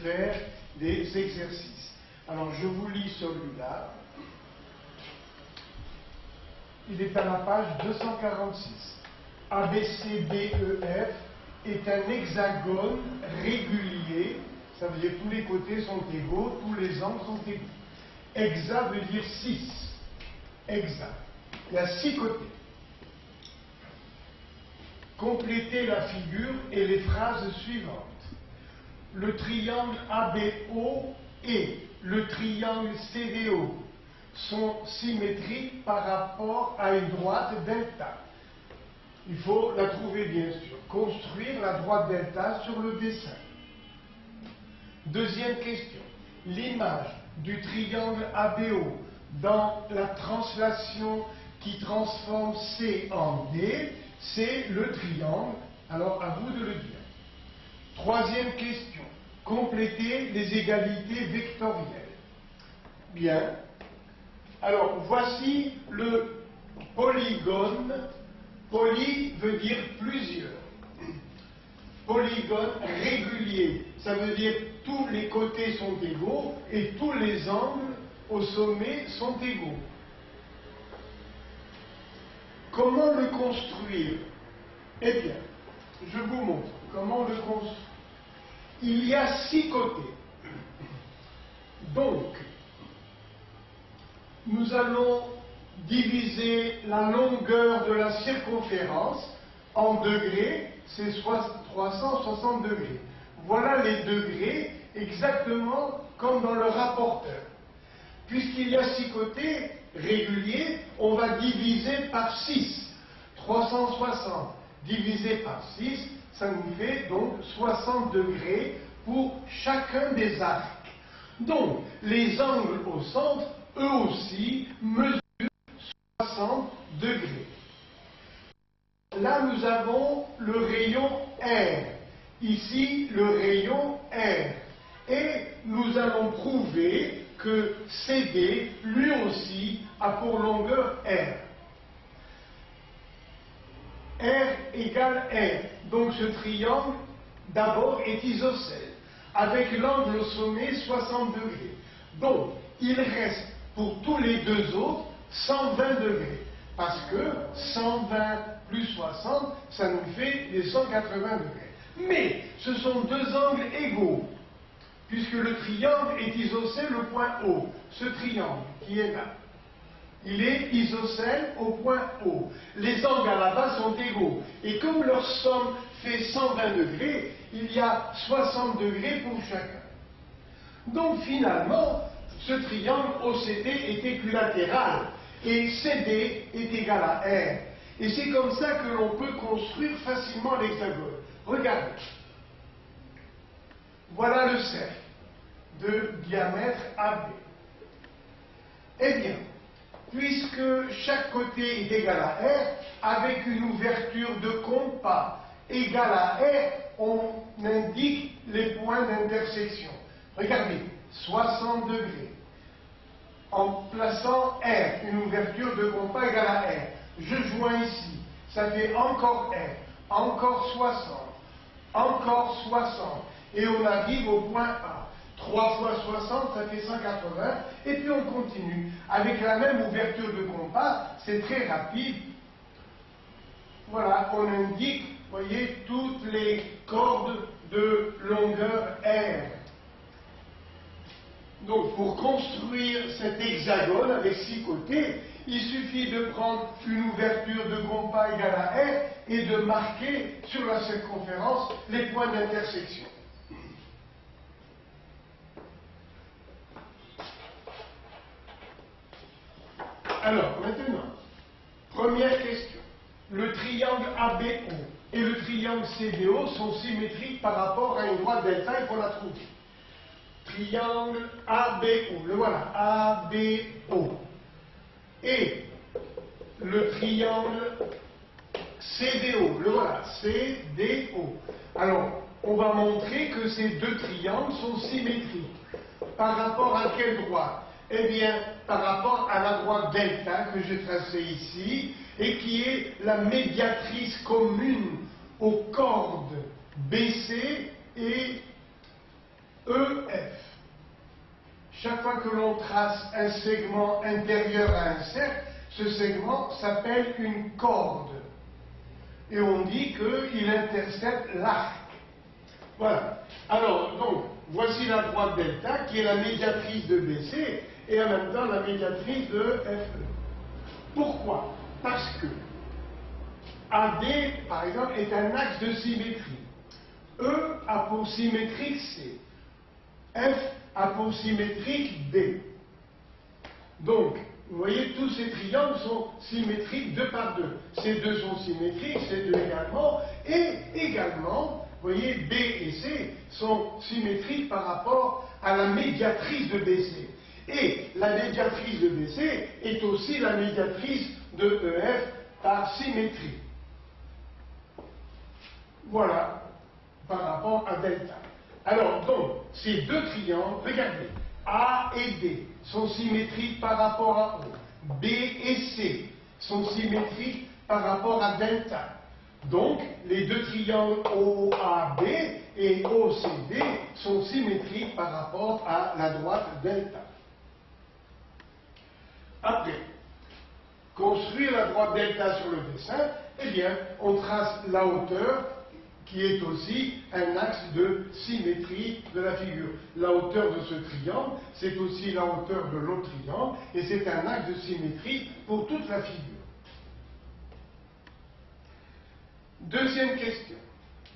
faire des exercices. Alors je vous lis celui-là. Il est à la page 246. ABCDEF est un hexagone régulier, ça veut dire tous les côtés sont égaux, tous les angles sont égaux. Hexa veut dire 6. Hexa. Il y a 6 côtés. Complétez la figure et les phrases suivantes. Le triangle ABO et le triangle CDO sont symétriques par rapport à une droite delta. Il faut la trouver bien sûr. Construire la droite delta sur le dessin. Deuxième question. L'image du triangle ABO dans la translation qui transforme C en D, c'est le triangle. Alors à vous de le dire. Troisième question. Complétez les égalités vectorielles. Bien. Alors voici le polygone. Poly veut dire plusieurs. Polygone régulier, ça veut dire tous les côtés sont égaux et tous les angles au sommet sont égaux. Comment le construire? Eh bien, je vous montre comment le construire. Il y a 6 côtés. Donc, nous allons diviser la longueur de la circonférence en degrés, c'est 360 degrés. Voilà les degrés exactement comme dans le rapporteur. Puisqu'il y a 6 côtés réguliers, on va diviser par 6. 360 divisé par 6, ça nous fait donc 60 degrés pour chacun des arcs. Donc, les angles au centre, eux aussi, mesurent 60 degrés. Là, nous avons le rayon R. Ici, le rayon R. Et nous allons prouver que CD, lui aussi, a pour longueur R. R égale R. Donc ce triangle, d'abord, est isocèle, avec l'angle au sommet 60 degrés. Donc, il reste pour tous les deux autres 120 degrés. Parce que 120 plus 60, ça nous fait les 180 degrés. Mais ce sont deux angles égaux, puisque le triangle est isocèle au point O. Ce triangle qui est là, il est isocèle au point O. Les angles à la base sont égaux. Et comme leur somme fait 120 degrés, il y a 60 degrés pour chacun. Donc finalement, ce triangle OCD est équilatéral. Et CD est égal à R. Et c'est comme ça que l'on peut construire facilement l'hexagone. Regardez. Voilà le cercle de diamètre AB. Eh bien, puisque chaque côté est égal à R, avec une ouverture de compas égale à R, on indique les points d'intersection. Regardez, 60 degrés. En plaçant R, une ouverture de compas égale à R. Je joins ici, ça fait encore R, encore 60, encore 60, et on arrive au point A. 3 fois 60, ça fait 180, et puis on continue. Avec la même ouverture de compas, c'est très rapide. Voilà, on indique, voyez, toutes les cordes de longueur R. Donc, pour construire cet hexagone avec 6 côtés, il suffit de prendre une ouverture de compas égale à R et de marquer sur la circonférence les points d'intersection. Alors, maintenant, première question. Le triangle ABO et le triangle CDO sont symétriques par rapport à une droite delta, il faut la trouver. Triangle ABO, le voilà, ABO. Et le triangle CDO, le voilà, CDO. Alors, on va montrer que ces deux triangles sont symétriques. Par rapport à quelle droite? Eh bien, par rapport à la droite delta que j'ai tracée ici, et qui est la médiatrice commune aux cordes BC et EF. Chaque fois que l'on trace un segment intérieur à un cercle, ce segment s'appelle une corde. Et on dit qu'il intercepte l'arc. Voilà. Alors, donc, voici la droite delta qui est la médiatrice de BC et en même temps la médiatrice de FE. Pourquoi? Parce que AD, par exemple, est un axe de symétrie. E a pour symétrique C. F a pour symétrique D. Donc, vous voyez, tous ces triangles sont symétriques deux par deux. Ces deux sont symétriques, ces deux également, et également, vous voyez, B et C sont symétriques par rapport à la médiatrice de BC. Et la médiatrice de BC est aussi la médiatrice de EF par symétrie. Voilà, par rapport à delta. Alors, donc, ces deux triangles, regardez, A et D sont symétriques par rapport à O. B et C sont symétriques par rapport à delta. Donc, les deux triangles OAB et OCD sont symétriques par rapport à la droite delta. Après, construire la droite delta sur le dessin, eh bien, on trace la hauteur qui est aussi un axe de symétrie de la figure. La hauteur de ce triangle, c'est aussi la hauteur de l'autre triangle, et c'est un axe de symétrie pour toute la figure. Deuxième question.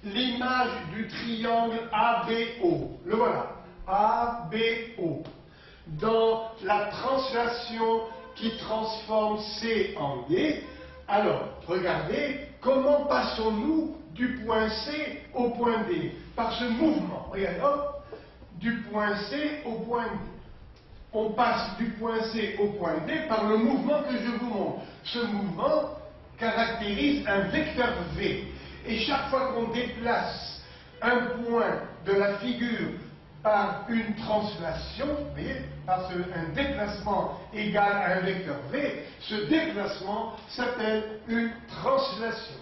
L'image du triangle ABO. Le voilà. ABO. Dans la translation qui transforme C en D, alors, regardez, comment passons-nous du point C au point D? Par ce mouvement. Regardez, hop, du point C au point D. On passe du point C au point D par le mouvement que je vous montre. Ce mouvement caractérise un vecteur V. Et chaque fois qu'on déplace un point de la figure par une translation, vous voyez, par un déplacement égal à un vecteur V, ce déplacement s'appelle une translation.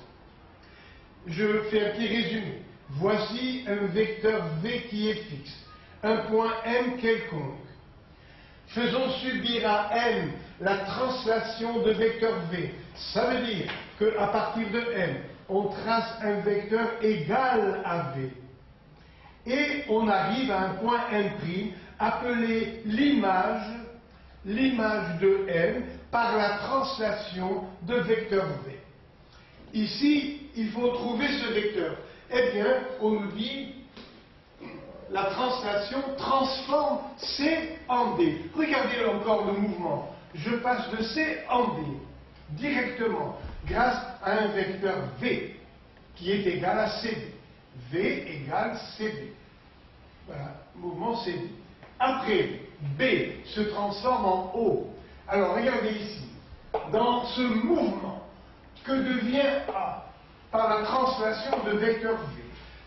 Je fais un petit résumé. Voici un vecteur V qui est fixe, un point M quelconque. Faisons subir à M la translation de vecteur V. Ça veut dire qu'à partir de M, on trace un vecteur égal à V. Et on arrive à un point M', appelé l'image de M par la translation de vecteur V. Ici, il faut trouver ce vecteur. Eh bien, on nous dit, la translation transforme C en D. Regardez encore le mouvement. Je passe de C en D, directement, grâce à un vecteur V, qui est égal à CD. V égale CD. Voilà, mouvement CD. Après, B se transforme en O. Alors, regardez ici. Dans ce mouvement, que devient A par la translation de vecteur V?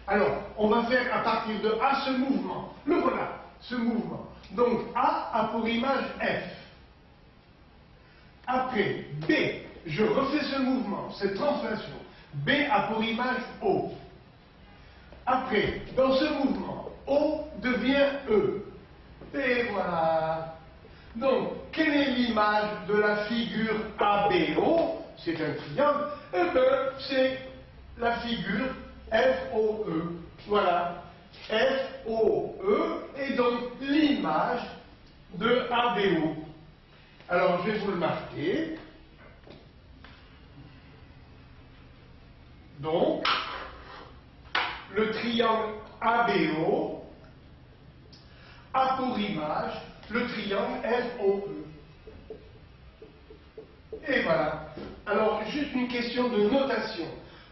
Alors, on va faire à partir de A ce mouvement. Le voilà, ce mouvement. Donc, A a pour image F. Après, B, je refais ce mouvement, cette translation. B a pour image O. Après, dans ce mouvement, O devient E. Et voilà. Donc, quelle est l'image de la figure ABO? C'est un triangle. Eh bien, c'est la figure FOE. Voilà. FOE est donc l'image de ABO. Alors, je vais vous le marquer. Donc, le triangle ABO a pour image le triangle FOE. Et voilà. Alors, juste une question de notation.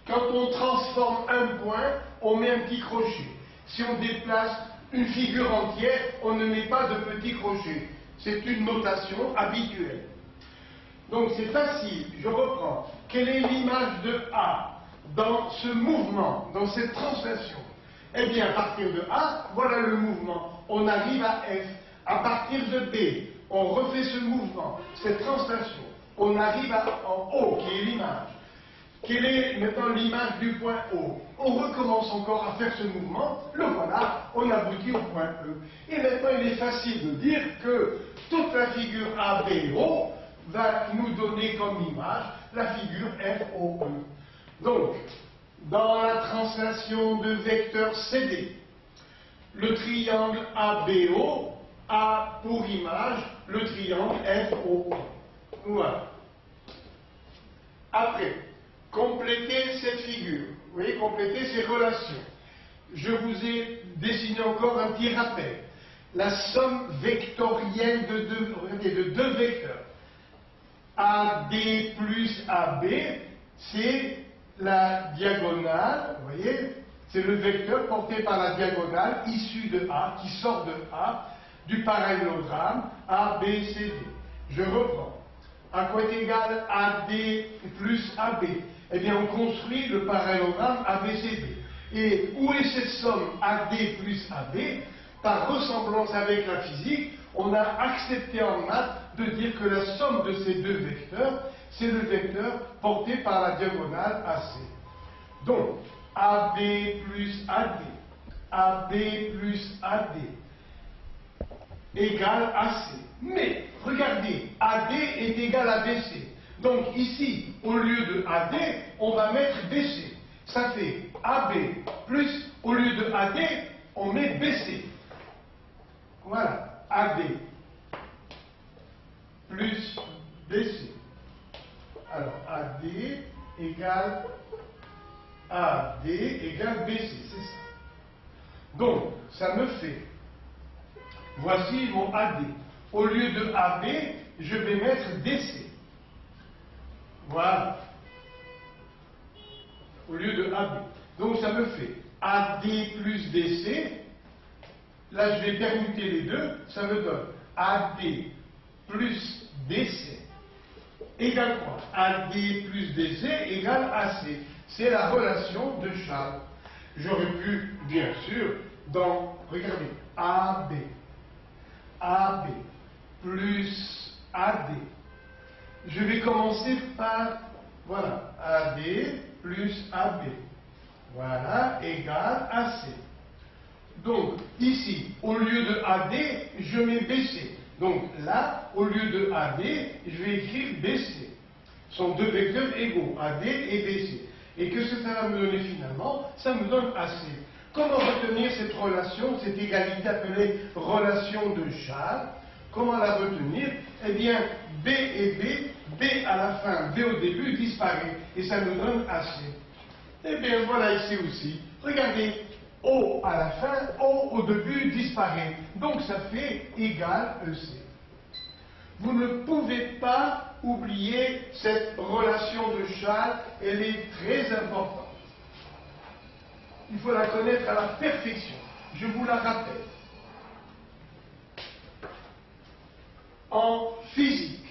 Quand on transforme un point, on met un petit crochet. Si on déplace une figure entière, on ne met pas de petit crochet. C'est une notation habituelle. Donc c'est facile, je reprends. Quelle est l'image de A dans ce mouvement, dans cette translation? Eh bien, à partir de A, voilà le mouvement. On arrive à F. À partir de B, on refait ce mouvement, cette translation. On arrive en O, qui est l'image. Quelle est maintenant l'image du point O? On recommence encore à faire ce mouvement, le voilà, on aboutit au point E. Et maintenant il est facile de dire que toute la figure ABO va nous donner comme image la figure FOE. Donc, dans la translation de vecteur CD, le triangle ABO a pour image le triangle FOE. Voilà. Après, compléter cette figure, vous voyez, compléter ces relations. Je vous ai dessiné encore un petit rappel. La somme vectorielle de deux vecteurs, AD plus AB, c'est la diagonale, vous voyez, c'est le vecteur porté par la diagonale issu de A, qui sort de A, du parallélogramme ABCD. Je reprends. À quoi est égal AD plus AB? Eh bien, on construit le parallélogramme ABCD. Et où est cette somme AD plus AB? Par ressemblance avec la physique, on a accepté en maths de dire que la somme de ces deux vecteurs, c'est le vecteur porté par la diagonale AC. Donc, AB plus AD, AB plus AD, égale AC. Mais, regardez, AD est égal à BC. Donc ici, au lieu de AD, on va mettre BC. Ça fait AB plus, au lieu de AD, on met BC. Voilà, AD plus BC. Alors, AD égale BC, c'est ça. Donc, ça me fait, voici mon AD. Au lieu de AB, je vais mettre DC. Voilà. Au lieu de AB. Donc, ça me fait AD plus DC. Là, je vais permuter les deux. Ça me donne AD plus DC égale quoi? AD plus DC égale AC. C'est la relation de Charles. J'aurais pu, bien sûr, regardez, AB plus AD. Je vais commencer par, voilà, AD plus AB. Voilà, égale AC. Donc, ici, au lieu de AD, je mets BC. Donc là, au lieu de AD, je vais écrire BC. Ce sont deux vecteurs égaux, AD et BC. Et que ça va me donner finalement? Ça me donne AC. Comment retenir cette relation, cette égalité appelée relation de Charles? Comment la retenir? Eh bien, B et B, B à la fin, B au début disparaît. Et ça nous donne AC. Eh bien, voilà ici aussi. Regardez, O à la fin, O au début disparaît. Donc ça fait égal EC. Vous ne pouvez pas oublier cette relation de Charles, elle est très importante. Il faut la connaître à la perfection. Je vous la rappelle. En physique,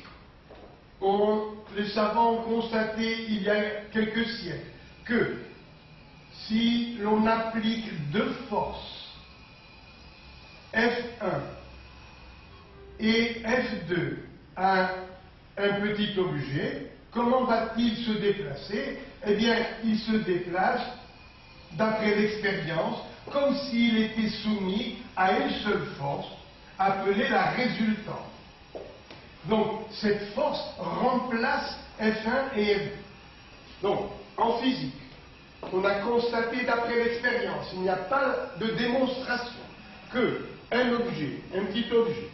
les savants ont constaté il y a quelques siècles que si l'on applique deux forces, F1 et F2, à un petit objet, comment va-t-il se déplacer? Eh bien, il se déplace, d'après l'expérience, comme s'il était soumis à une seule force, appelée la résultante. Donc, cette force remplace F1 et F2. Donc, en physique, on a constaté d'après l'expérience, il n'y a pas de démonstration, que un objet, un petit objet,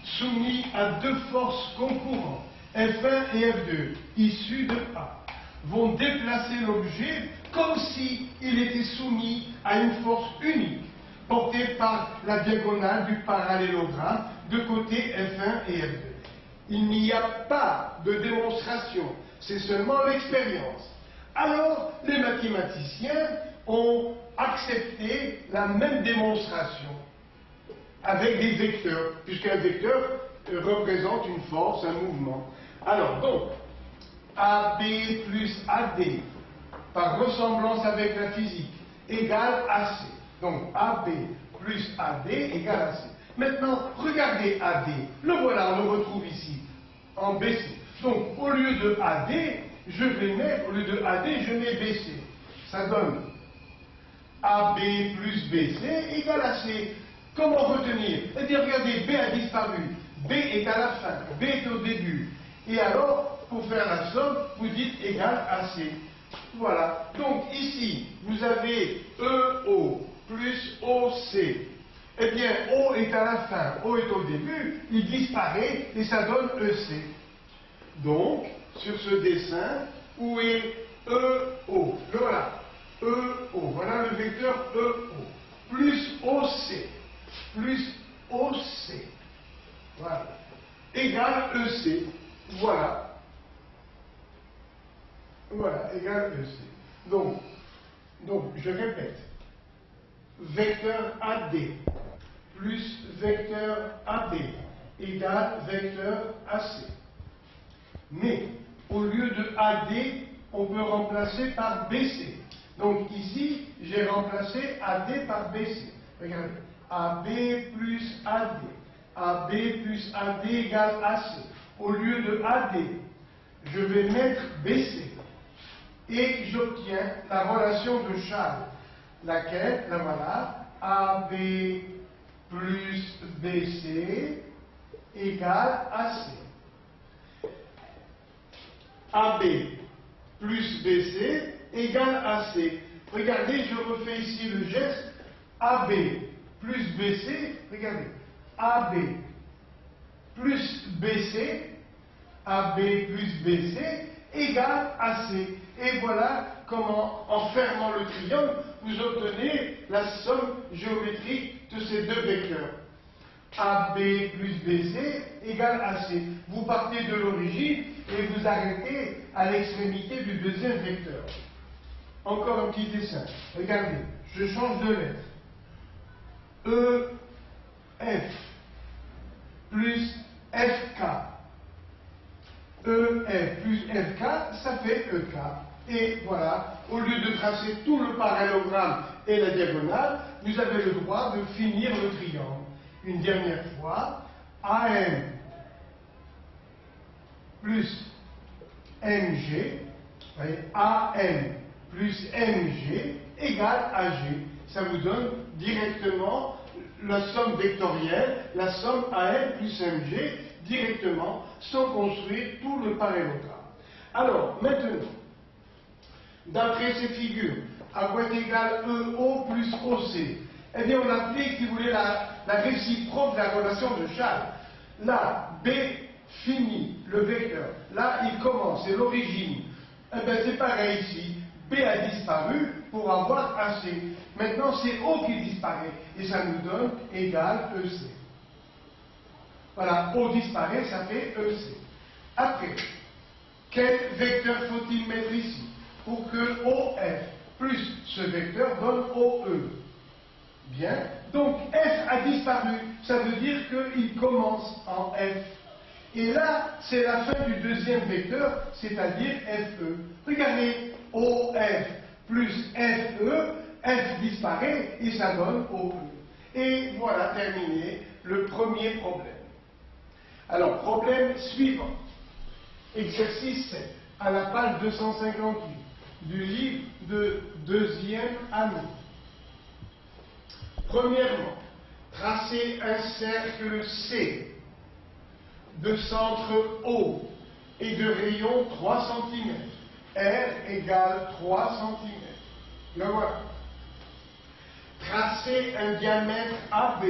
soumis à deux forces concurrentes, F1 et F2, issues de A, vont déplacer l'objet comme s'il était soumis à une force unique, portée par la diagonale du parallélogramme de côté F1 et F2. Il n'y a pas de démonstration, c'est seulement l'expérience. Alors, les mathématiciens ont accepté la même démonstration avec des vecteurs, puisqu'un vecteur représente une force, un mouvement. Alors, donc, AB plus AD, par ressemblance avec la physique, égale AC. Donc, AB plus AD égale AC. Maintenant, regardez AD. Le voilà, on le retrouve ici, en BC. Donc, au lieu de AD, je vais mettre, au lieu de AD, je mets BC. Ça donne AB plus BC égale à C. Comment retenir? C'est-à-dire, regardez, B a disparu. B est à la fin, B est au début. Et alors, pour faire la somme, vous dites égal à C. Voilà. Donc ici, vous avez EO plus OC. Eh bien, O est à la fin, O est au début, il disparaît et ça donne EC. Donc, sur ce dessin, où est EO? Le voilà. EO, voilà le vecteur EO. Plus OC. Plus OC. Voilà. Égale EC. Voilà. Voilà, égale EC. Donc, je répète. Vecteur AD plus vecteur AB égale vecteur AC. Mais, au lieu de AD, on peut remplacer par BC. Donc ici, j'ai remplacé AD par BC. Regardez. AB plus AD. AB plus AD égale AC. Au lieu de AD, je vais mettre BC. Et j'obtiens la relation de Charles. Laquelle, la voilà, AB plus BC égale AC. AB plus BC égale AC. Regardez, je refais ici le geste. AB plus BC, regardez, AB plus BC, AB plus BC égale AC. Et voilà comment, en fermant le triangle, vous obtenez la somme géométrique de ces deux vecteurs. AB plus BC égale AC. Vous partez de l'origine et vous arrêtez à l'extrémité du deuxième vecteur. Encore un petit dessin. Regardez, je change de lettre. EF plus FK. EF plus FK, ça fait EK. Et voilà, au lieu de tracer tout le parallélogramme et la diagonale, vous avez le droit de finir le triangle. Une dernière fois, AM plus MG, voyez, AM plus MG égale AG. Ça vous donne directement la somme vectorielle, la somme AM plus MG, directement, sans construire tout le parallélogramme. Alors, maintenant, d'après ces figures, à quoi est égal EO plus OC? Eh bien, on applique, si vous voulez, la réciproque de la relation de Charles. Là, B finit le vecteur. Là, il commence, c'est l'origine. Eh bien, c'est pareil ici. B a disparu pour avoir AC. Maintenant, c'est O qui disparaît. Et ça nous donne égal EC. Voilà, O disparaît, ça fait EC. Après, quel vecteur faut-il mettre ici pour que OF plus ce vecteur donne OE? Bien, donc F a disparu, ça veut dire qu'il commence en F. Et là, c'est la fin du deuxième vecteur, c'est-à-dire FE. Regardez, OF plus FE, F disparaît et ça donne OE. Et voilà terminé le premier problème. Alors, problème suivant. Exercice 7, à la page 258 du livre de deuxième année. Premièrement, tracez un cercle C de centre O et de rayon 3 cm. R égale 3 cm. Le voilà. Tracez un diamètre AB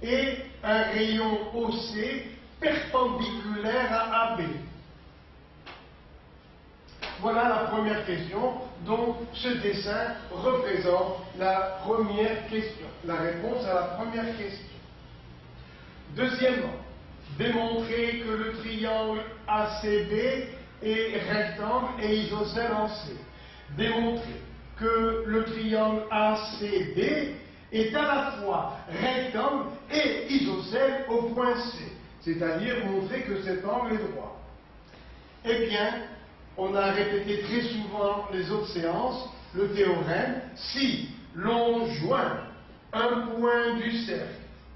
et un rayon OC perpendiculaire à AB. Voilà la première question. Donc, ce dessin représente la première question, la réponse à la première question. Deuxièmement, démontrer que le triangle ACB est rectangle et isocèle en C. Démontrer que le triangle ACB est à la fois rectangle et isocèle au point C, c'est-à-dire montrer que cet angle est droit. Eh bien, on a répété très souvent les autres séances, le théorème, si l'on joint un point du cercle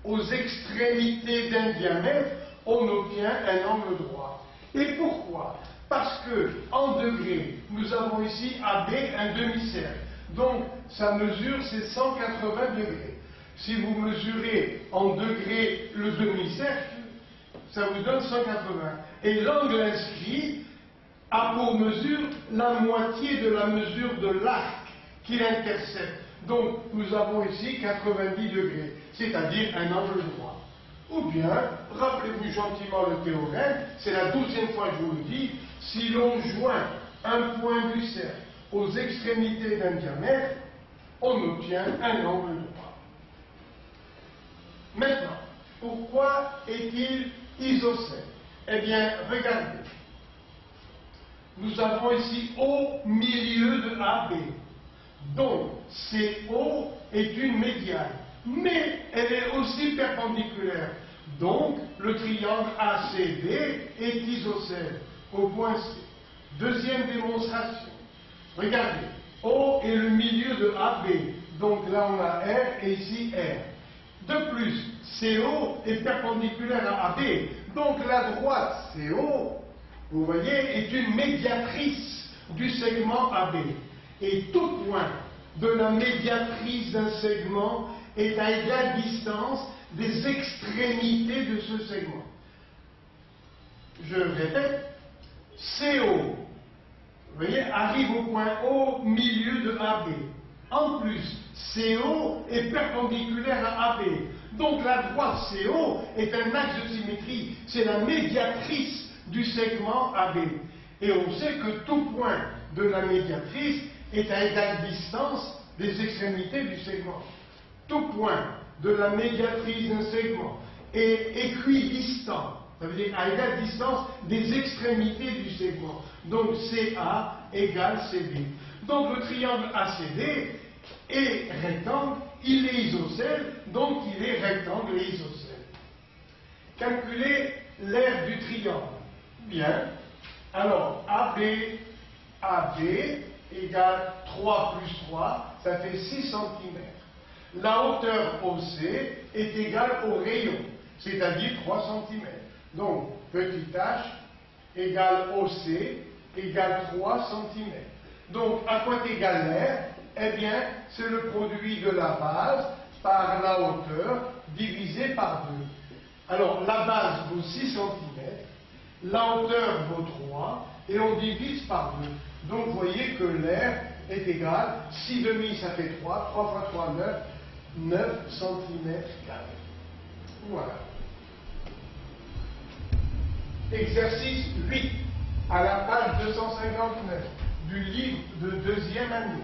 aux extrémités d'un diamètre, on obtient un angle droit. Et pourquoi? Parce que en degrés, nous avons ici AB un demi-cercle. Donc, sa mesure, c'est 180 degrés. Si vous mesurez en degrés le demi-cercle, ça vous donne 180. Et l'angle inscrit a pour mesure la moitié de la mesure de l'arc qu'il intercepte. Donc, nous avons ici 90 degrés, c'est-à-dire un angle droit. Ou bien, rappelez-vous gentiment le théorème, c'est la 12e fois que je vous le dis, si l'on joint un point du cercle aux extrémités d'un diamètre, on obtient un angle droit. Maintenant, pourquoi est-il isocèle? Eh bien, regardez. Nous avons ici O milieu de AB. Donc, CO est une médiane, mais elle est aussi perpendiculaire. Donc, le triangle ACD est isocèle au point C. Deuxième démonstration. Regardez, O est le milieu de AB. Donc là, on a R et ici R. De plus, CO est perpendiculaire à AB. Donc la droite CO, vous voyez, est une médiatrice du segment AB. Et tout point de la médiatrice d'un segment est à égale distance des extrémités de ce segment. Je répète, CO, vous voyez, arrive au point O, milieu de AB. En plus, CO est perpendiculaire à AB. Donc la droite CO est un axe de symétrie, c'est la médiatrice du segment AB. Et on sait que tout point de la médiatrice est à égale distance des extrémités du segment. Tout point de la médiatrice d'un segment est équidistant, ça veut dire à égale distance des extrémités du segment. Donc CA égale CB. Donc le triangle ACD est rectangle, il est isocèle, donc il est rectangle et isocèle. Calculez l'aire du triangle. Bien. Alors AB égale 3 plus 3, ça fait 6 cm. La hauteur OC est égale au rayon, c'est-à-dire 3 cm. Donc, petit h égale OC égale 3 cm. Donc, à quoi égale l'aire? Eh bien, c'est le produit de la base par la hauteur divisé par 2. Alors, la base vaut 6 cm, la hauteur vaut 3, et on divise par 2. Donc, vous voyez que l'aire est égale, 6 demi, ça fait 3, 3 fois 3, 9 cm². Voilà. Exercice 8, à la page 259 du livre de 2e année.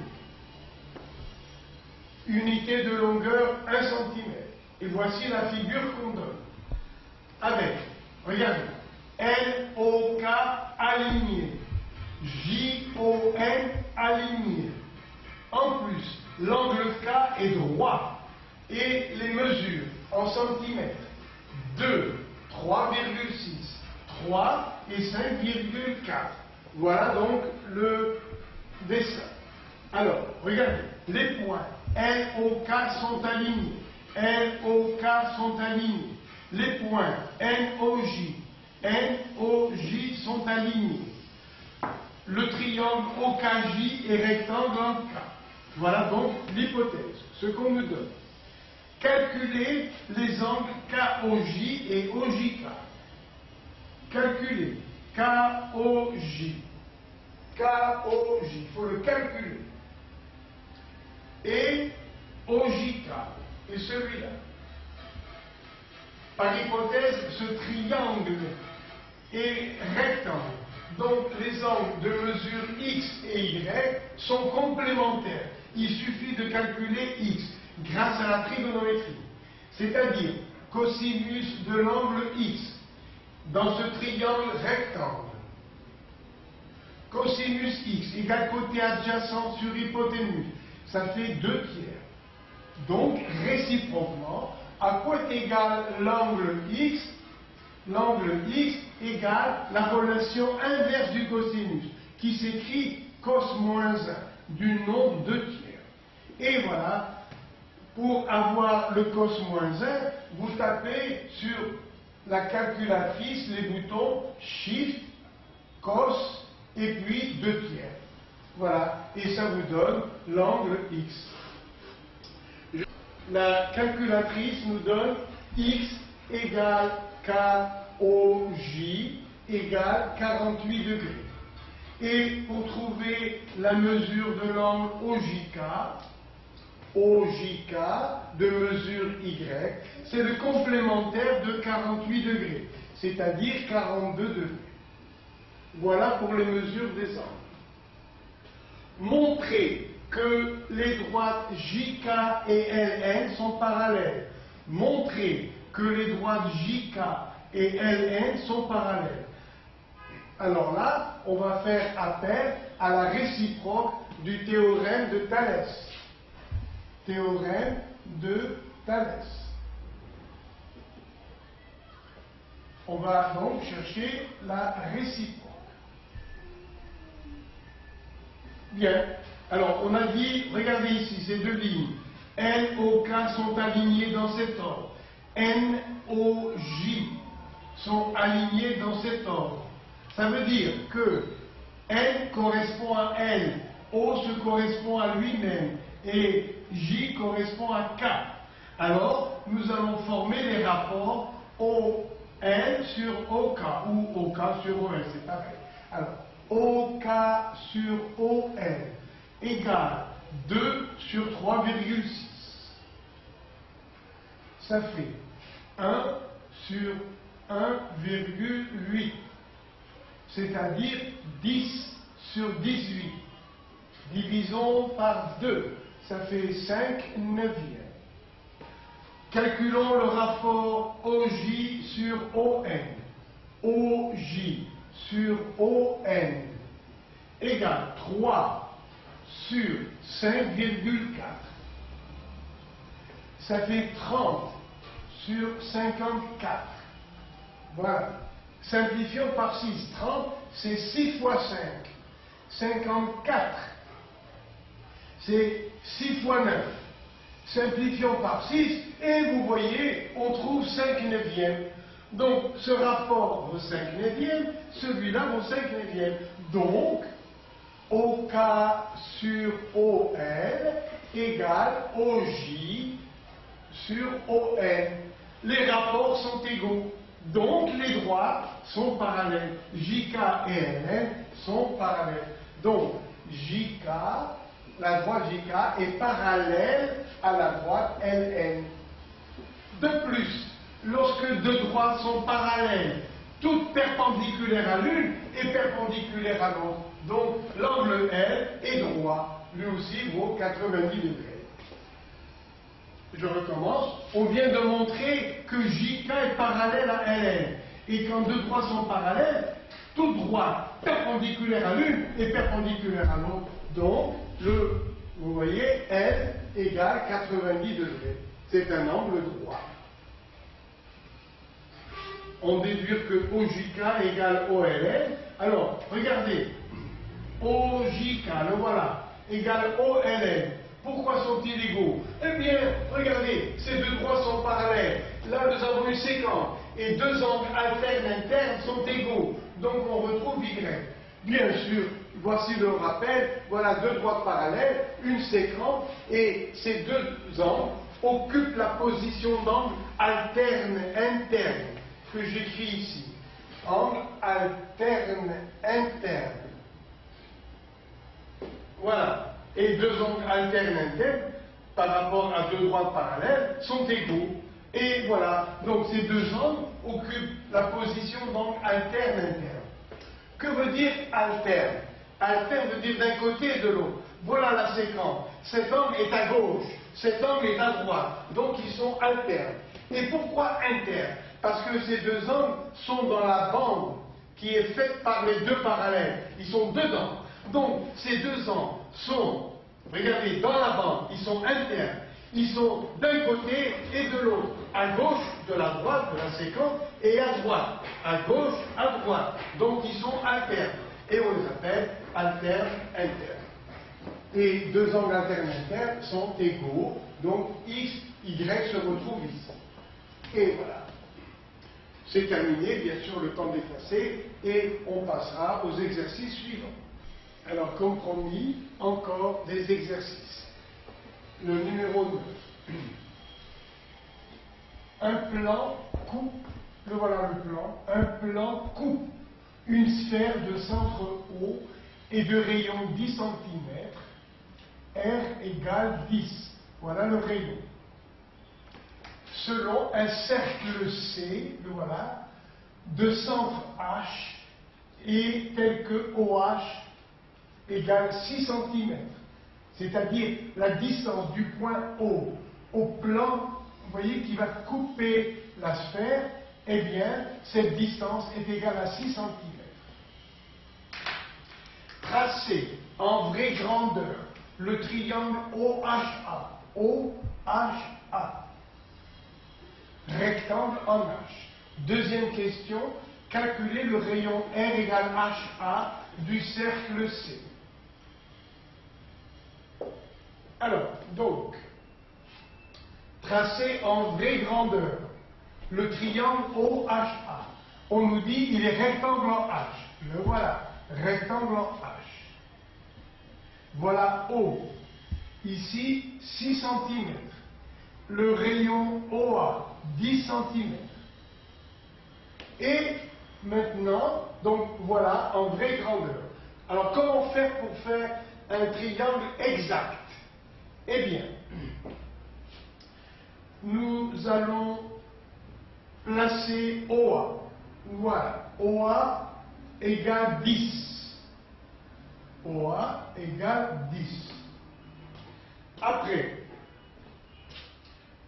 Unité de longueur 1 cm. Et voici la figure qu'on donne. Avec, regardez, LOK aligné, JON aligné. En plus, l'angle K est droit. Et les mesures en centimètres. 2, 3,6, 3 et 5,4. Voilà donc le dessin. Alors, regardez, les points LOK sont alignés. LOK sont alignés. Les points NOJ, NOJ sont alignés. Le triangle OKJ est rectangle en K. Voilà donc l'hypothèse, ce qu'on nous donne. Calculez les angles KOJ et OJK. Calculez KOJ. KOJ, il faut le calculer. Et OJK, et celui-là. Par hypothèse, ce triangle est rectangle. Donc les angles de mesure X et Y sont complémentaires. Il suffit de calculer X grâce à la trigonométrie. C'est-à-dire cosinus de l'angle X dans ce triangle rectangle. Cosinus X égale côté adjacent sur hypoténuse. Ça fait 2 tiers. Donc, réciproquement, à quoi est égal l'angle X? L'angle X égale la relation inverse du cosinus, qui s'écrit cos moins 1, du nombre 2 tiers. Et voilà, pour avoir le cos moins 1, vous tapez sur la calculatrice les boutons Shift cos et puis 2 tiers. Voilà, et ça vous donne l'angle X. La calculatrice nous donne X égale KOJ égale 48 degrés. Et pour trouver la mesure de l'angle OJK de mesure Y, c'est le complémentaire de 48 degrés, c'est-à-dire 42 degrés. Voilà pour les mesures des angles. Montrer que les droites JK et LN sont parallèles. Montrer que les droites JK et LN sont parallèles. Alors là, on va faire appel à la réciproque du théorème de Thalès. Théorème de Thalès. On va donc chercher la réciproque. Bien. Alors, on a dit, regardez ici, ces deux lignes. N, O, K sont alignées dans cet ordre. N, O, J sont alignés dans cet ordre. Ça veut dire que N correspond à L, O se correspond à lui-même et J correspond à K. Alors, nous allons former les rapports ON sur OK ou OK sur OL, c'est pareil. Alors, OK sur OL égale 2 sur 3,6. Ça fait 1 sur 1,8. C'est-à-dire 10 sur 18. Divisons par 2, ça fait 5 neuvièmes. Calculons le rapport OJ sur ON. OJ sur ON égale 3 sur 5,4. Ça fait 30 sur 54. Voilà. Simplifions par 6. 30, c'est 6 fois 5. 54, c'est 6 fois 9. Simplifions par 6 et vous voyez, on trouve 5 neuvièmes. Donc, ce rapport vaut 5 neuvièmes, celui-là vaut 5 neuvièmes. Donc, OK sur OL égale OJ sur ON. Les rapports sont égaux. Donc, les droites sont parallèles. JK et LN sont parallèles. Donc, JK, la droite JK est parallèle à la droite LN. De plus, lorsque deux droites sont parallèles, toutes perpendiculaires à l'une et perpendiculaires à l'autre, donc l'angle L est droit, lui aussi vaut 90 degrés. Je recommence. On vient de montrer que JK est parallèle à LN. Et quand deux droites sont parallèles, toute droite perpendiculaire à l'une est perpendiculaire à l'autre. Donc, vous voyez, L égale 90 degrés. C'est un angle droit. On déduit que OJK égale OLN. Alors, regardez. OJK, le voilà, égale OLN. Pourquoi sont-ils égaux? Eh bien, regardez, ces deux droites sont parallèles. Là, nous avons une séquence. Et deux angles alternes internes sont égaux. Donc, on retrouve Y. Bien sûr, voici le rappel. Voilà deux droites parallèles, une séquence. Et ces deux angles occupent la position d'angle alterne interne que j'écris ici. Angle alterne interne. Voilà. Et deux angles alternes internes, par rapport à deux droites parallèles, sont égaux. Et voilà, donc ces deux angles occupent la position d'angle alterne interne. Que veut dire alterne? Alterne veut dire d'un côté et de l'autre. Voilà la séquence. Cet angle est à gauche, cet angle est à droite. Donc ils sont alternes. Et pourquoi internes? Parce que ces deux angles sont dans la bande qui est faite par les deux parallèles. Ils sont dedans. Donc, ces deux angles sont, regardez, dans la bande, ils sont internes. Ils sont d'un côté et de l'autre, à gauche de la droite de la séquence et à droite, à gauche, à droite. Donc, ils sont alternes. Et on les appelle alternes internes. Et deux angles alternes internes sont égaux. Donc, X, Y se retrouvent ici. Et voilà. C'est terminé, bien sûr, le temps d'effacer, et on passera aux exercices suivants. Alors, comme promis, encore des exercices. Le numéro 9. Un plan coupe, le voilà le plan, un plan coupe une sphère de centre O et de rayon 10 cm, R égale 10. Voilà le rayon. Selon un cercle C, le voilà, de centre H et tel que OH égale 6 cm. C'est-à-dire la distance du point O au plan, vous voyez, qui va couper la sphère, eh bien, cette distance est égale à 6 cm. Tracé en vraie grandeur le triangle OHA, OHA, rectangle en H. Deuxième question, calculer le rayon R égale HA du cercle C. Alors, donc, tracé en vraie grandeur le triangle OHA. On nous dit il est rectangle en H. Le voilà, rectangle en H. Voilà O. Ici, 6 cm. Le rayon OA, 10 cm. Et maintenant, donc voilà, en vraie grandeur. Alors, comment faire pour faire un triangle exact? Eh bien, nous allons placer OA. Voilà, OA égale 10. OA égale 10. Après,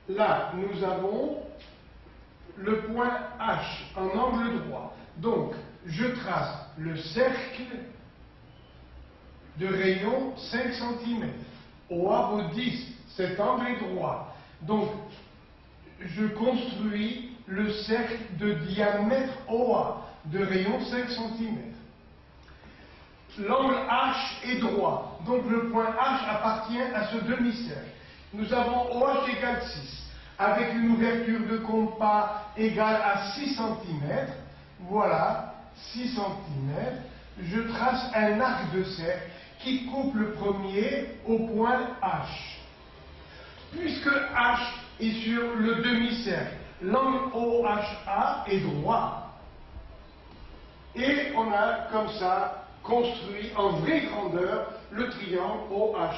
là, nous avons le point H en angle droit. Donc, je trace le cercle de rayon 5 cm. OA vaut 10. Cet angle est droit. Donc, je construis le cercle de diamètre OA de rayon 5 cm. L'angle H est droit, donc le point H appartient à ce demi-cercle. Nous avons OH égale 6, avec une ouverture de compas égale à 6 cm. Voilà, 6 cm. Je trace un arc de cercle qui coupe le premier au point H. Puisque H est sur le demi-cercle, l'angle OHA est droit. Et on a comme ça construit en vraie grandeur le triangle OHA.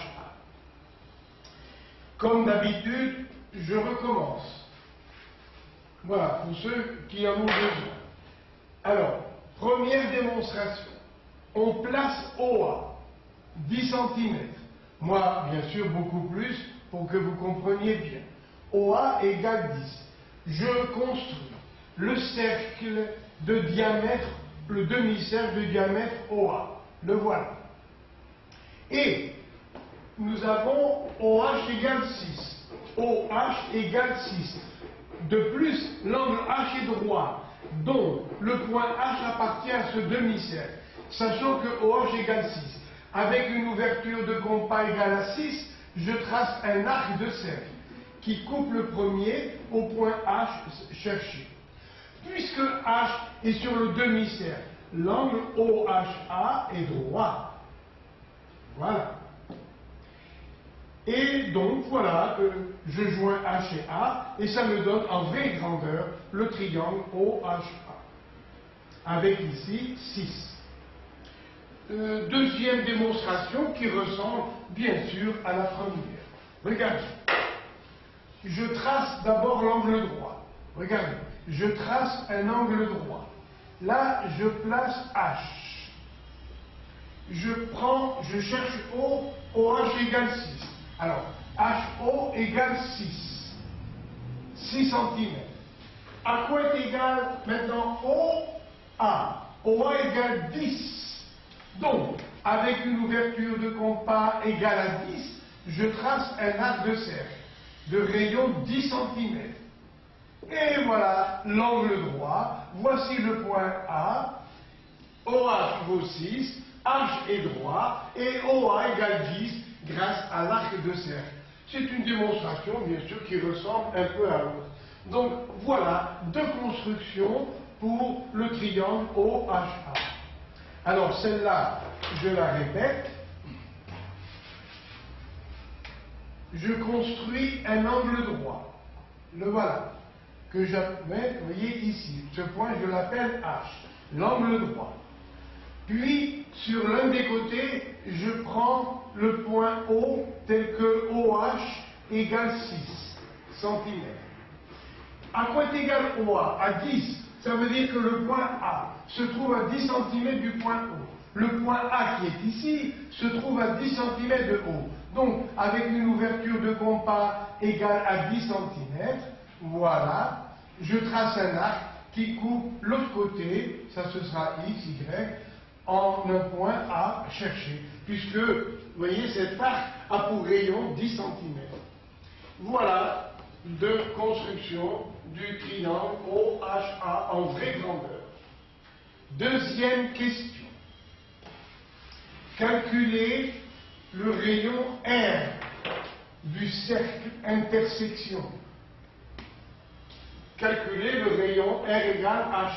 Comme d'habitude, je recommence. Voilà, pour ceux qui en ont besoin. Alors, première démonstration. On place OA, 10 cm. Moi, bien sûr, beaucoup plus, pour que vous compreniez bien. OA égale 10. Je construis le cercle de diamètre, le demi-cercle de diamètre OA. Le voilà. Et nous avons OH égale 6. OH égale 6. De plus, l'angle H est droit. Donc, le point H appartient à ce demi-cercle. Sachant que OH égale 6. Avec une ouverture de compas égale à 6, je trace un arc de cercle qui coupe le premier au point H cherché. Puisque H est sur le demi-cercle, l'angle OHA est droit. Voilà. Et donc, voilà, je joins H et A, et ça me donne en vraie grandeur le triangle OHA. Avec ici 6. Deuxième démonstration qui ressemble bien sûr à la première. Regardez. Je trace d'abord l'angle droit. Regardez. Je trace un angle droit. Là, je place H. Je cherche O, OH égale 6. Alors, HO égale 6. 6 cm. À quoi est égal maintenant OA? OA égale 10. Donc, avec une ouverture de compas égale à 10, je trace un arc de cercle de rayon 10 cm. Et voilà l'angle droit. Voici le point A. OH vaut 6, H est droit, et OA égale 10 grâce à l'arc de cercle. C'est une démonstration, bien sûr, qui ressemble un peu à l'autre. Donc voilà deux constructions pour le triangle OHA. Alors celle-là, je la répète. Je construis un angle droit. Le voilà. Que j'appelle, vous voyez ici, ce point je l'appelle H, l'angle droit. Puis, sur l'un des côtés, je prends le point O tel que OH égale 6 cm. À quoi est égal OA? À 10. Ça veut dire que le point A se trouve à 10 cm du point O. Le point A qui est ici se trouve à 10 cm de haut. Donc, avec une ouverture de compas égale à 10 cm, voilà, je trace un arc qui coupe l'autre côté, ça ce sera X, Y, en un point à chercher, puisque, vous voyez, cet arc a pour rayon 10 cm. Voilà deux constructions du triangle OHA en vraie grandeur. Deuxième question. Calculez le rayon R du cercle intersection. Calculez le rayon R égale HA.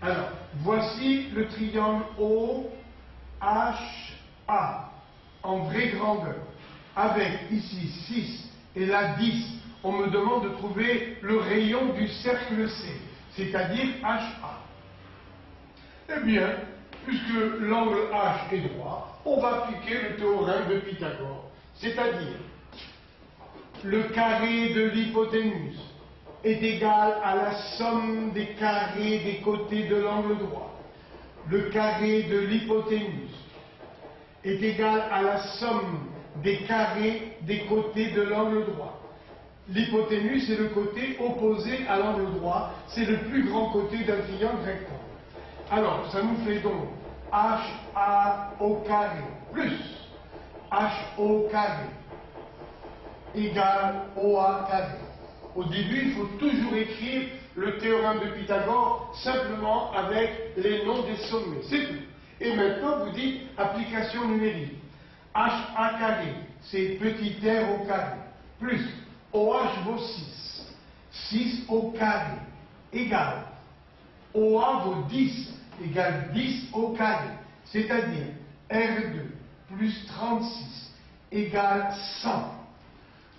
Alors, voici le triangle OHA en vraie grandeur, avec ici 6 et là 10. On me demande de trouver le rayon du cercle C, c'est-à-dire HA. Eh bien, puisque l'angle H est droit, on va appliquer le théorème de Pythagore, c'est-à-dire le carré de l'hypoténuse est égal à la somme des carrés des côtés de l'angle droit. Le carré de l'hypoténuse est égal à la somme des carrés des côtés de l'angle droit. L'hypoténuse, c'est le côté opposé à l'angle droit, c'est le plus grand côté d'un triangle rectangle. Alors, ça nous fait donc HA au carré plus HO carré égale OA carré. Au début, il faut toujours écrire le théorème de Pythagore simplement avec les noms des sommets, c'est tout. Et maintenant, vous dites application numérique. HA carré, c'est petit r au carré, plus OH vaut 6, 6 au carré, égale OA vaut 10, égale 10 au carré, c'est-à-dire R2 plus 36 égale 100.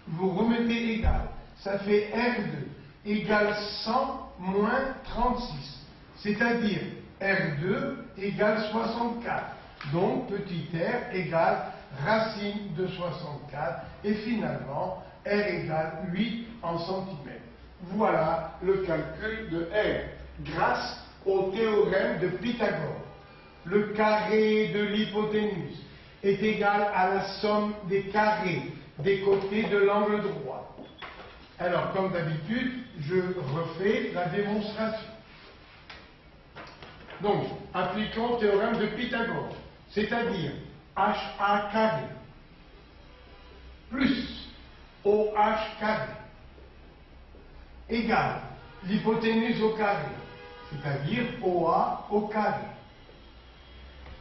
Vous remettez égal, ça fait R2 égale 100 moins 36, c'est-à-dire R2 égale 64. Donc petit r égale racine de 64 et finalement r égale 8 en centimètres. Voilà le calcul de r grâce au théorème de Pythagore. Le carré de l'hypoténuse est égal à la somme des carrés des côtés de l'angle droit. Alors, comme d'habitude, je refais la démonstration. Donc, appliquons le théorème de Pythagore, c'est-à-dire HA carré plus OH carré égale l'hypoténuse au carré, c'est-à-dire OA au carré.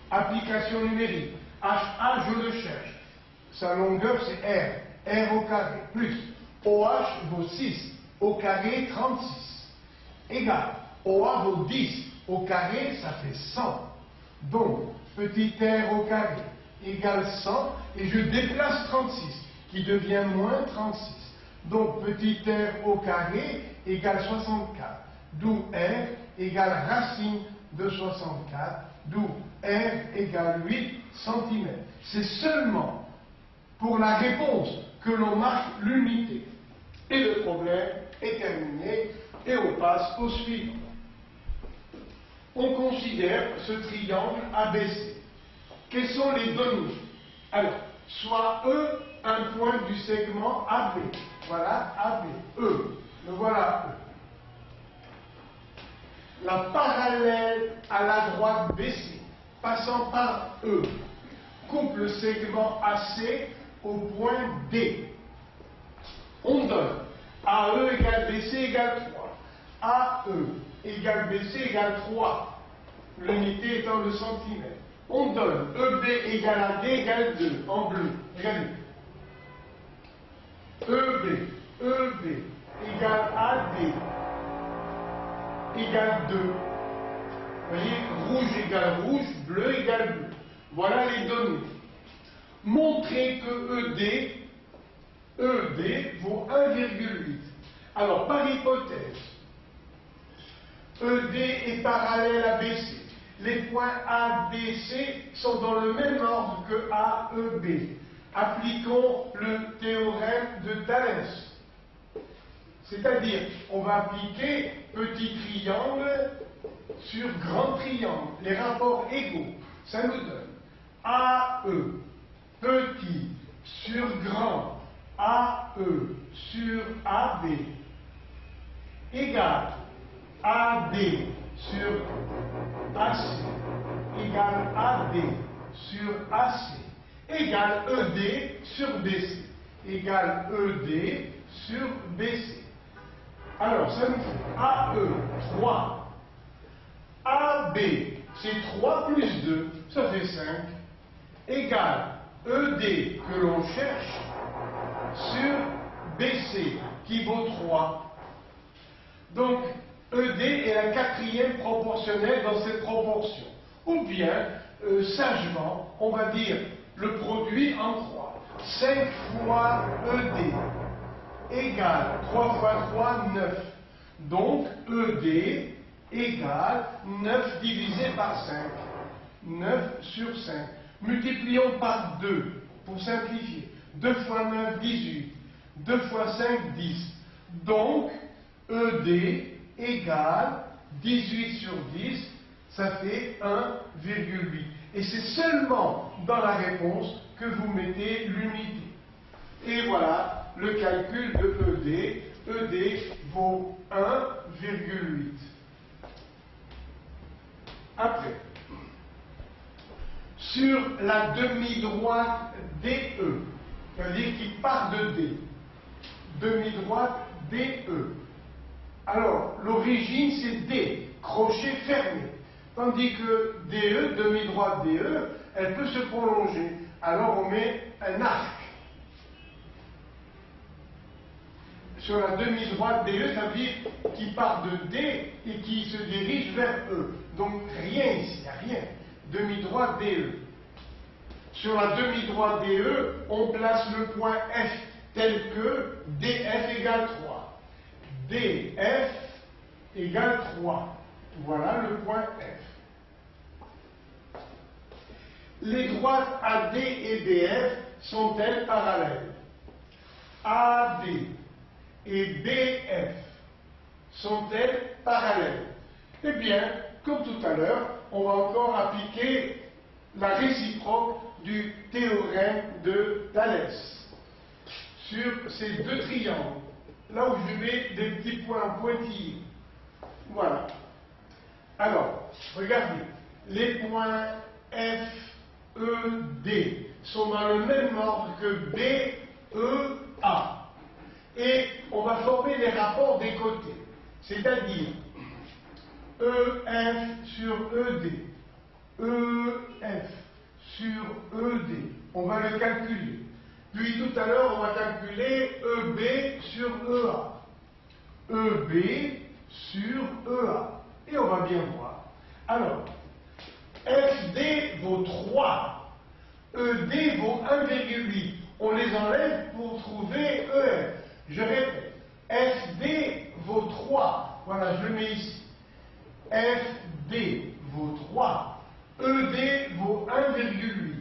Application numérique. HA, je le cherche. Sa longueur, c'est R. R au carré. Plus OH vaut 6. Au carré, 36. Égale. OA vaut 10. Au carré, ça fait 100. Donc, petit r au carré égale 100. Et je déplace 36, qui devient moins 36. Donc, petit r au carré égale 64. D'où r égale racine de 64. D'où r égale 8 cm. C'est seulement pour la réponse que l'on marque l'unité. Et le problème est terminé et on passe au suivant. On considère ce triangle ABC. Quelles sont les données? Alors, soit E, un point du segment AB. Voilà AB. E. Le voilà E. La parallèle à la droite BC, passant par E, coupe le segment AC au point D. On donne AE égale BC égale 3. AE égale BC égale 3. L'unité étant le centimètre. On donne EB égale AD égale 2 en bleu. Regardez. EB égale AD égale 2. Vous voyez, rouge égale rouge, bleu égale bleu. Voilà les données. Montrez que ED vaut 1,8. Alors, par hypothèse, ED est parallèle à BC. Les points ABC sont dans le même ordre que AEB. Appliquons le théorème de Thalès. C'est-à-dire, on va appliquer petit triangle sur grand triangle, les rapports égaux. Ça nous donne AE petit sur grand, AE sur AB égale AD sur AC égale AD sur AC égale ED sur BC égale ED sur BC. Alors, ça nous fait AE 3, AB c'est 3 plus 2, ça fait 5, égale ED que l'on cherche sur BC qui vaut 3. Donc, ED est la quatrième proportionnelle dans cette proportion. Ou bien, sagement, on va dire le produit en 3. 5 fois ED égale 3 fois 3, 9. Donc, ED égale 9 divisé par 5. 9 sur 5. Multiplions par 2 pour simplifier. 2 fois 9, 18. 2 fois 5, 10. Donc, ED égale 18 sur 10, ça fait 1,8. Et c'est seulement dans la réponse que vous mettez l'unité. Et voilà le calcul de ED. ED vaut 1,8. Après, sur la demi-droite DE, c'est-à-dire qui part de D, demi-droite DE. Alors, l'origine c'est D, crochet fermé. Tandis que DE, demi-droite DE, elle peut se prolonger. Alors on met un arc. Sur la demi-droite DE, ça veut dire qui part de D et qui se dirige vers E. Donc rien ici, il n'y a rien. Demi-droite DE. Sur la demi-droite DE, on place le point F tel que DF égale 3. DF égale 3. Voilà le point F. Les droites AD et BF sont-elles parallèles? AD et BF sont-elles parallèles? Eh bien, comme tout à l'heure, on va encore appliquer la réciproque du théorème de Thalès sur ces deux triangles. Là où je mets des petits points pointillés. Voilà. Alors, regardez, les points F, E, D sont dans le même ordre que B, E, A. Et on va former les rapports des côtés. C'est-à-dire EF sur ED, EF sur ED. On va le calculer. Puis tout à l'heure, on va calculer EB sur EA. EB sur EA. Et on va bien voir. Alors, FD vaut 3. ED vaut 1,8. On les enlève pour trouver EF. Je répète. FD vaut 3. Voilà, je le mets ici. FD vaut 3. ED vaut 1,8.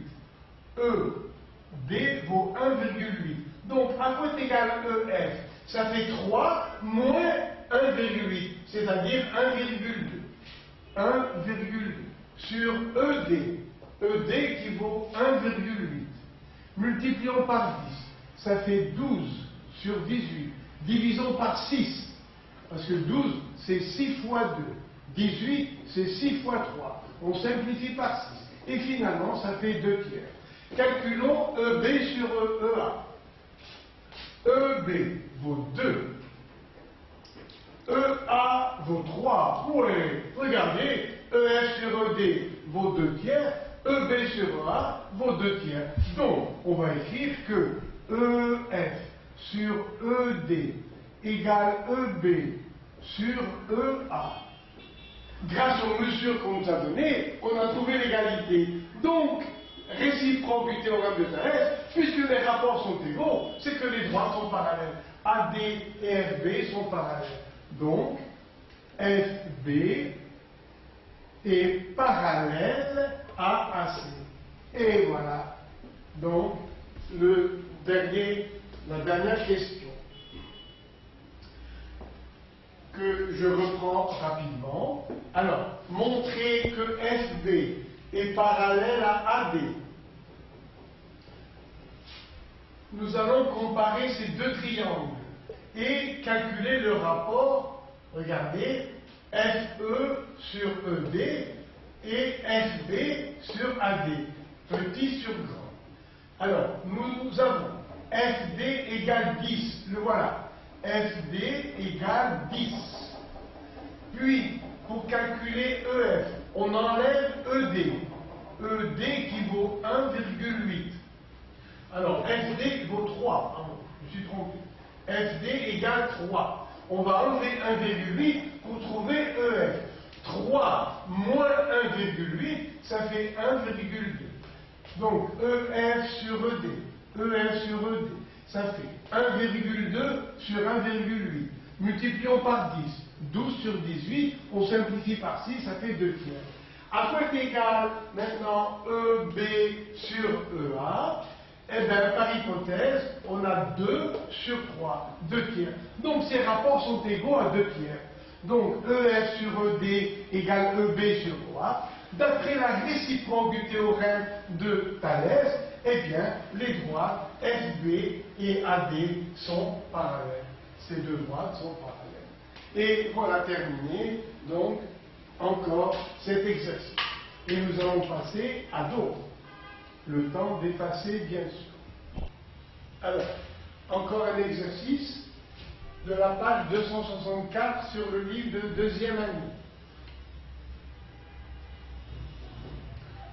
ED vaut 1,8. Donc, à quoi est égal EF? Ça fait 3 moins 1,8, c'est-à-dire 1,2. 1,2 sur ED. ED qui vaut 1,8. Multiplions par 10. Ça fait 12 sur 18. Divisons par 6. Parce que 12, c'est 6 fois 2. 18, c'est 6 fois 3. On simplifie par 6. Et finalement, ça fait 2 tiers. Calculons EB sur EA. EB vaut 2. EA vaut 3. Ouais, regardez, EF sur ED vaut 2 tiers. EB sur EA vaut 2 tiers. Donc, on va écrire que EF sur ED égale EB sur EA. Grâce aux mesures qu'on nous a données, on a trouvé l'égalité. Donc, réciproque du théorème de Thalès, puisque les rapports sont égaux, c'est que les droites sont parallèles. AD et FB sont parallèles. Donc, FB est parallèle à AC. Et voilà. Donc, la dernière question que je reprends rapidement. Alors, montrer que FB est parallèle à AD. Nous allons comparer ces deux triangles et calculer le rapport, regardez, FE sur ED et FB sur AD, petit sur grand. Alors, nous avons FD égale 10, le voilà, FD égale 10. Puis, pour calculer EF, on enlève ED. ED qui vaut 1,8. Alors, FD vaut 3. Pardon, je me suis trompé. FD égale 3. On va enlever 1,8 pour trouver EF. 3 moins 1,8, ça fait 1,2. Donc, EF sur ED. EF sur ED. Ça fait 1,2 sur 1,8. Multiplions par 10. 12 sur 18, on simplifie par 6, ça fait 2 tiers. À quoi est égal maintenant EB sur EA? Eh bien, par hypothèse, on a 2 sur 3, 2 tiers. Donc, ces rapports sont égaux à 2 tiers. Donc, EF sur ED égale EB sur OA. D'après la réciproque du théorème de Thalès, eh bien, les droites FB et AD sont parallèles. Ces deux droites sont parallèles. Et voilà terminé, donc, encore cet exercice. Et nous allons passer à d'autres. Le temps d'effacer, bien sûr. Alors, encore un exercice de la page 264 sur le livre de deuxième année.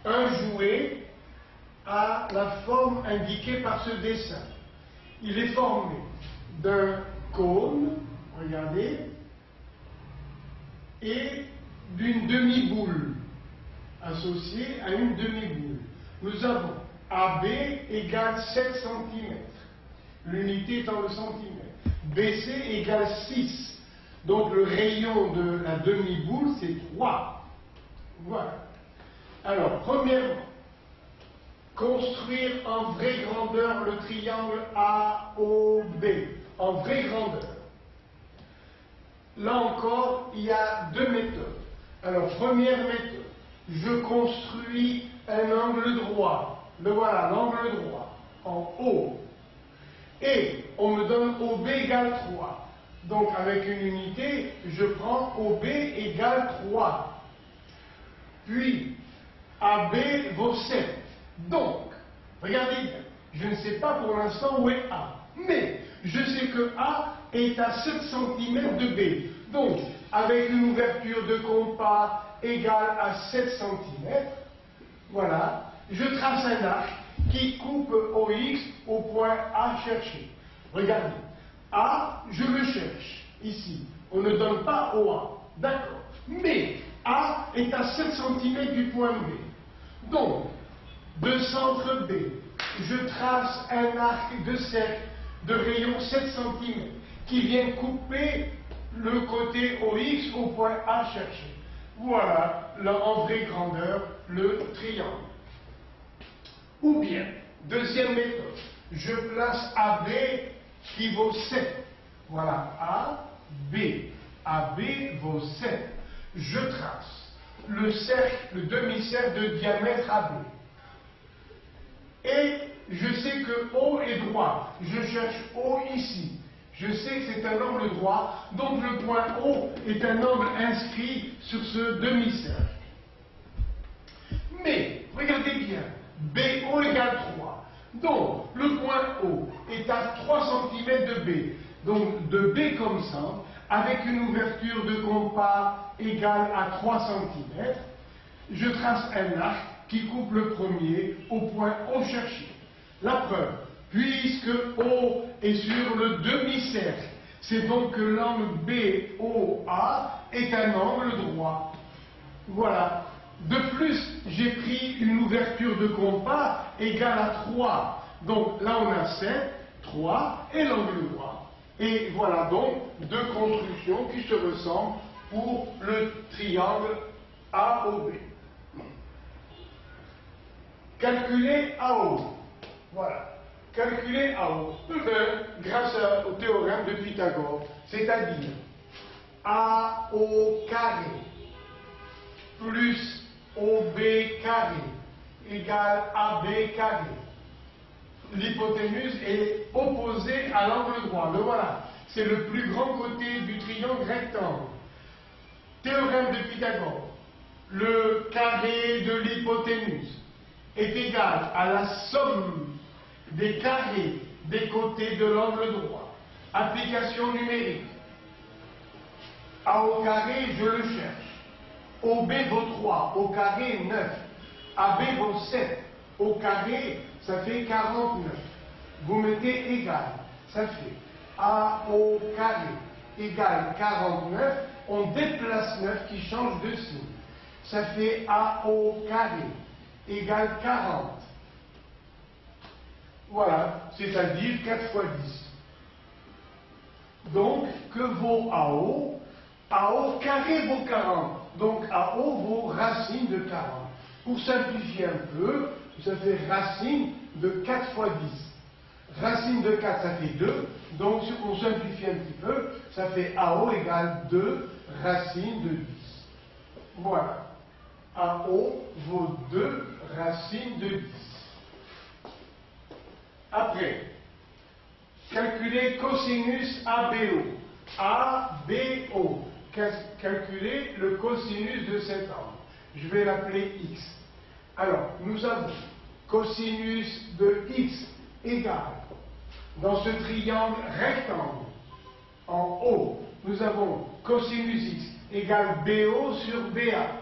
Un jouet a la forme indiquée par ce dessin. Il est formé d'un cône, regardez, et d'une demi-boule associée à une demi-boule. Nous avons AB égale 7 cm, l'unité étant le centimètre. BC égale 6, donc le rayon de la demi-boule c'est 3. Voilà. Alors, premièrement, construire en vraie grandeur le triangle AOB, en vraie grandeur. Là encore, il y a deux méthodes. Alors, première méthode, je construis un angle droit. Le voilà, l'angle droit, en haut. Et on me donne OB égale 3. Donc, avec une unité, je prends OB égale 3. Puis, AB vaut 7. Donc, regardez bien, je ne sais pas pour l'instant où est A. Mais, je sais que A est à 7 cm de B. Donc, avec une ouverture de compas égale à 7 cm, voilà, je trace un arc qui coupe OX au point A cherché. Regardez, A, je le cherche, ici. On ne donne pas OA, d'accord. Mais, A est à 7 cm du point B. Donc, de centre B, je trace un arc de cercle de rayon 7 cm qui vient couper le côté OX au point A cherché. Voilà, là, en vraie grandeur, le triangle. Ou bien, deuxième méthode, je place AB qui vaut 7. Voilà, AB. AB vaut 7. Je trace le cercle, le demi-cercle de diamètre AB. Et je sais que O est droit. Je cherche O ici. Je sais que c'est un angle droit, donc le point O est un angle inscrit sur ce demi-cercle. Mais, regardez bien, BO égale 3. Donc, le point O est à 3 cm de B. Donc, de B comme centre, avec une ouverture de compas égale à 3 cm, je trace un arc qui coupe le premier au point O cherché. La preuve, puisque O est sur le demi-cercle, C'est donc que l'angle BOA est un angle droit. Voilà. De plus, j'ai pris une ouverture de compas égale à 3. Donc là, on a 7, 3 et l'angle droit. Et voilà donc deux constructions qui se ressemblent pour le triangle AOB. Calculer AO. Voilà. Calculer AO. Grâce au théorème de Pythagore, c'est-à-dire AO carré plus OB carré égale AB carré. L'hypoténuse est opposée à l'angle droit. Le voilà. C'est le plus grand côté du triangle rectangle. Théorème de Pythagore. Le carré de l'hypoténuse est égal à la somme des carrés des côtés de l'angle droit. Application numérique. A au carré, je le cherche. OB vaut 3, au carré 9. AB vaut 7, au carré, ça fait 49. Vous mettez égal, ça fait A au carré égale 49. On déplace 9 qui change de signe. Ça fait A au carré égale 40. Voilà, c'est-à-dire 4 fois 10. Donc, que vaut AO? AO carré vaut 40. Donc AO vaut racine de 40. Pour simplifier un peu, ça fait racine de 4 fois 10. Racine de 4, ça fait 2. Donc si on simplifie un petit peu, ça fait AO égale 2 racine de 10. Voilà. AO vaut 2 racine de 10. Après, calculer cosinus ABO. ABO. Calculer le cosinus de cet angle. Je vais l'appeler x. Alors, nous avons cosinus de x égale, dans ce triangle rectangle, en haut, nous avons cosinus x égale BO sur BA.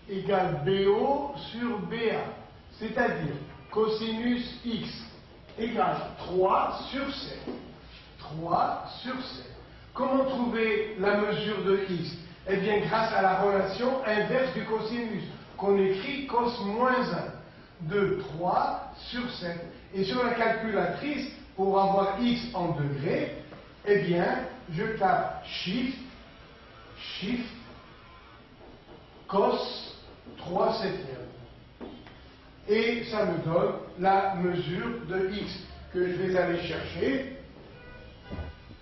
Égale BO sur BA. C'est-à-dire, cosinus x égale 3 sur 7. 3 sur 7. Comment trouver la mesure de x? Eh bien, grâce à la relation inverse du cosinus, qu'on écrit cos moins 1, de 3 sur 7. Et sur la calculatrice, pour avoir x en degrés, eh bien, je tape shift, cos 3 septièmes. Et ça me donne la mesure de x que je vais aller chercher.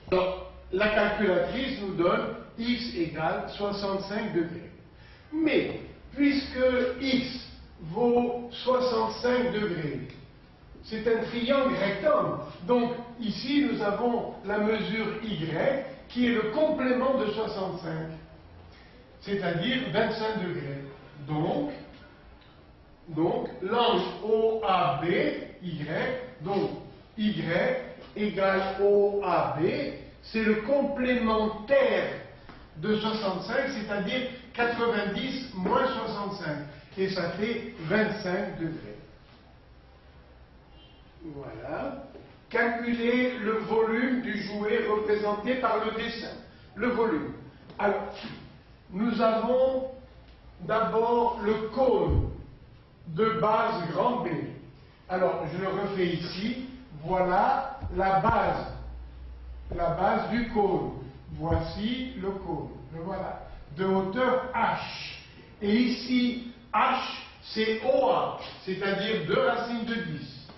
Alors, la calculatrice nous donne x égale 65 degrés. Mais, puisque x vaut 65 degrés, c'est un triangle rectangle. Donc, ici, nous avons la mesure y, qui est le complément de 65, c'est-à-dire 25 degrés. Donc l'angle OAB, y, donc y égale OAB, c'est le complémentaire de 65, c'est-à-dire 90 moins 65. Et ça fait 25 degrés. Voilà. Calculer le volume du jouet représenté par le dessin. Le volume. Alors, nous avons d'abord le cône de base grand B. Alors, je le refais ici. Voilà la base du cône. Voici le cône. Le voilà. De hauteur H. Et ici, H, c'est OA, c'est-à-dire 2 racines de 10.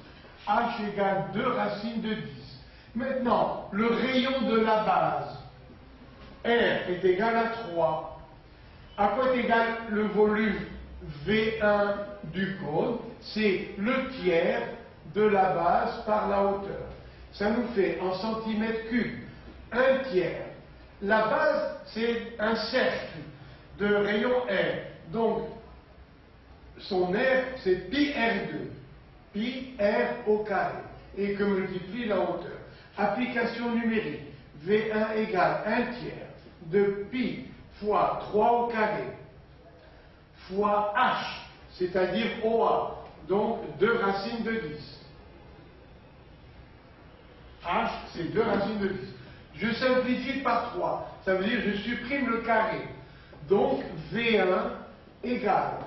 H égale 2 racines de 10. Maintenant, le rayon de la base, R, est égal à 3. À quoi est égal le volume V1 du cône? C'est le tiers de la base par la hauteur. Ça nous fait en centimètres cubes un tiers. La base, c'est un cercle de rayon R. Donc, son R, c'est pi R2. Pi R au carré. Et que multiplie la hauteur. Application numérique. V1 égale 1 tiers de pi fois 3 au carré fois H, c'est-à-dire OA. Donc, 2 racines de 10. H, c'est 2 racines de 10. Je simplifie par 3. Ça veut dire que je supprime le carré. Donc, V1 égale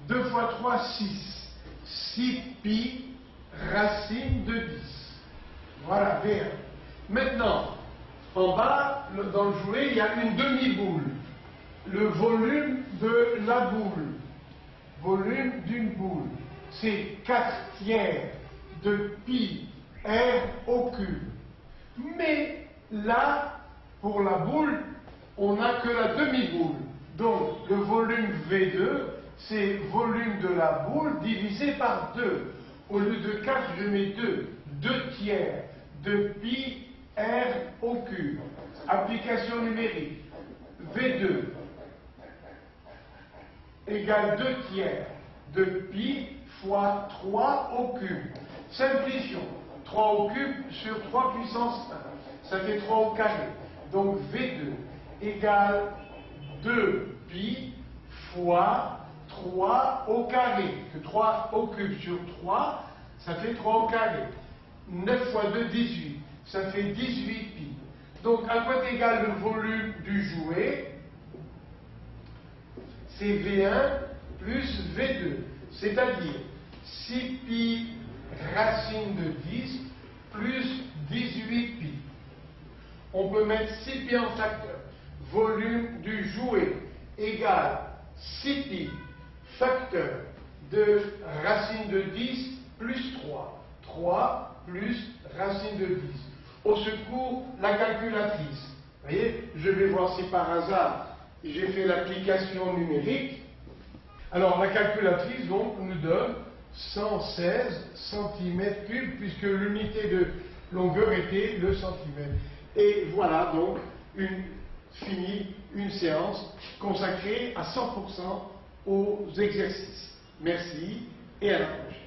2 fois 3, 6. 6 pi racine de 10. Voilà, V1. Maintenant, en bas, dans le jouet, il y a une demi-boule. Le volume de la boule. Volume d'une boule. C'est 4 tiers de pi r au cube. Mais là, pour la boule, on n'a que la demi-boule. Donc, le volume V2, c'est volume de la boule divisé par 2. Au lieu de 4, je mets 2. 2 tiers de pi r au cube. Application numérique. V2 égale 2 tiers de pi fois 3 au cube. Simplifions. 3 au cube sur 3 puissance 1. Ça fait 3 au carré. Donc V2 égale 2 pi fois 3 au carré. Que 3 au cube sur 3, ça fait 3 au carré. 9 fois 2, 18. Ça fait 18 pi. Donc à quoi est égal le volume du jouet? C'est V1 plus V2. C'est-à-dire 6 pi racine de 10 plus 18 pi. On peut mettre 6 pi en facteur. Volume du jouet égale 6 pi facteur de racine de 10 plus 3. 3 plus racine de 10. Au secours, la calculatrice. Vous voyez, je vais voir si par hasard j'ai fait l'application numérique. Alors la calculatrice donc nous donne 116 cm3 puisque l'unité de longueur était le centimètre. Et voilà donc une séance consacrée à 100% aux exercices. Merci et à la prochaine.